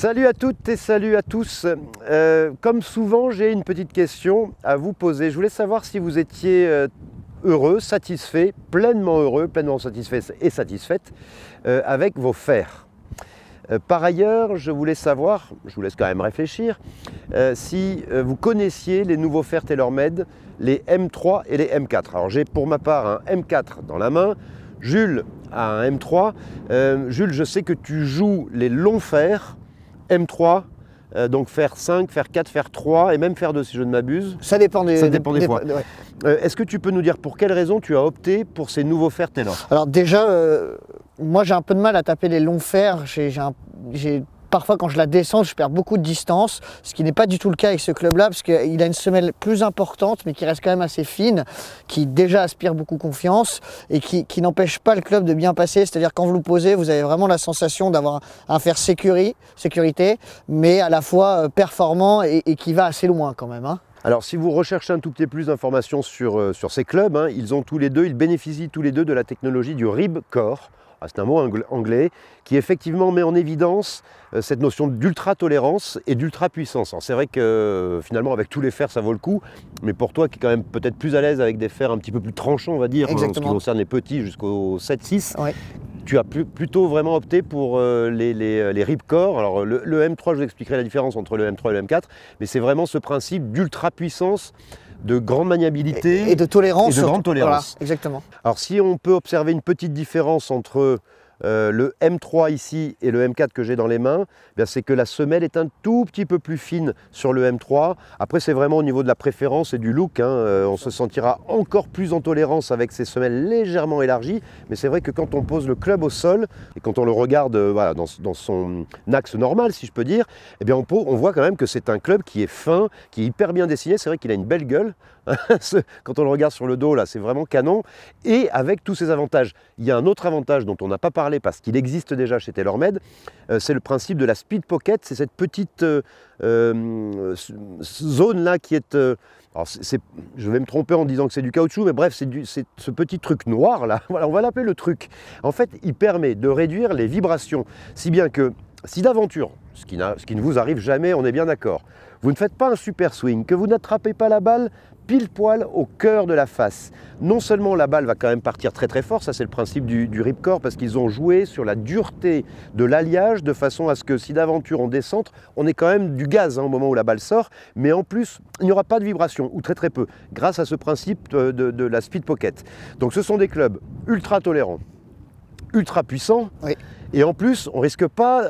Salut à toutes et salut à tous. Comme souvent, j'ai une petite question à vous poser. Je voulais savoir si vous étiez heureux, satisfait, pleinement satisfait et satisfaite avec vos fers. Par ailleurs, je voulais savoir, je vous laisse quand même réfléchir, si vous connaissiez les nouveaux fers TaylorMade, les M3 et les M4. Alors j'ai pour ma part un M4 dans la main, Jules a un M3. Jules, je sais que tu joues les longs fers, M3, donc fer 5, fer 4, fer 3 et même fer 2 si je ne m'abuse. Ça dépend des fois. Ouais. Est-ce que tu peux nous dire pour quelles raisons tu as opté pour ces nouveaux fers Taylor? Alors déjà, moi j'ai un peu de mal à taper les longs fers. Parfois quand je la descends, je perds beaucoup de distance, ce qui n'est pas du tout le cas avec ce club-là, parce qu'il a une semelle plus importante, mais qui reste quand même assez fine, qui déjà aspire beaucoup confiance et qui n'empêche pas le club de bien passer. C'est-à-dire quand vous le posez, vous avez vraiment la sensation d'avoir un fer sécurité, mais à la fois performant et qui va assez loin quand même, hein. Alors si vous recherchez un tout petit peu plus d'informations sur ces clubs, hein, ils bénéficient tous les deux de la technologie du Ribcore. C'est un mot anglais qui effectivement met en évidence cette notion d'ultra-tolérance et d'ultra-puissance. C'est vrai que finalement avec tous les fers ça vaut le coup, mais pour toi qui est quand même peut-être plus à l'aise avec des fers un petit peu plus tranchants on va dire, en ce qui concerne les petits jusqu'au 7-6, ouais. Tu as plutôt vraiment opté pour les Ribcore. Alors le M3, je vous expliquerai la différence entre le M3 et le M4, mais c'est vraiment ce principe d'ultra-puissance, de grande maniabilité et de tolérance. Et de grande tolérance. Voilà, exactement. Alors si on peut observer une petite différence entre le M3 ici et le M4 que j'ai dans les mains, c'est que la semelle est un tout petit peu plus fine sur le M3. Après c'est vraiment au niveau de la préférence et du look, hein. On se sentira encore plus en tolérance avec ces semelles légèrement élargies, mais c'est vrai que quand on pose le club au sol et quand on le regarde voilà, dans son axe normal si je peux dire, on voit quand même que c'est un club qui est fin, qui est hyper bien dessiné. C'est vrai qu'il a une belle gueule. Quand on le regarde sur le dos, là, c'est vraiment canon. Et avec tous ces avantages, il y a un autre avantage dont on n'a pas parlé parce qu'il existe déjà chez TaylorMade, c'est le principe de la Speed Pocket. C'est cette petite zone-là qui est... alors je vais me tromper en disant que c'est du caoutchouc, mais bref, c'est ce petit truc noir là, voilà, on va l'appeler le truc. En fait, il permet de réduire les vibrations, si bien que si d'aventure, ce qui ne vous arrive jamais, on est bien d'accord, vous ne faites pas un super swing, que vous n'attrapez pas la balle pile poil au cœur de la face. Non seulement la balle va quand même partir très très fort, ça c'est le principe du Ribcore, parce qu'ils ont joué sur la dureté de l'alliage de façon à ce que si d'aventure on descente, on ait quand même du gaz hein, au moment où la balle sort, mais en plus il n'y aura pas de vibration, ou très très peu, grâce à ce principe de la Speed Pocket. Donc ce sont des clubs ultra tolérants, ultra puissants, oui. Et en plus on ne risque pas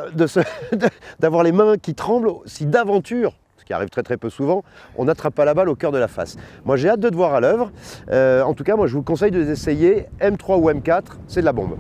d'avoir les mains qui tremblent si d'aventure, qui arrive très très peu souvent, on n'attrape pas la balle au cœur de la face. Moi j'ai hâte de te voir à l'œuvre. En tout cas, moi je vous conseille de les essayer. M3 ou M4, c'est de la bombe.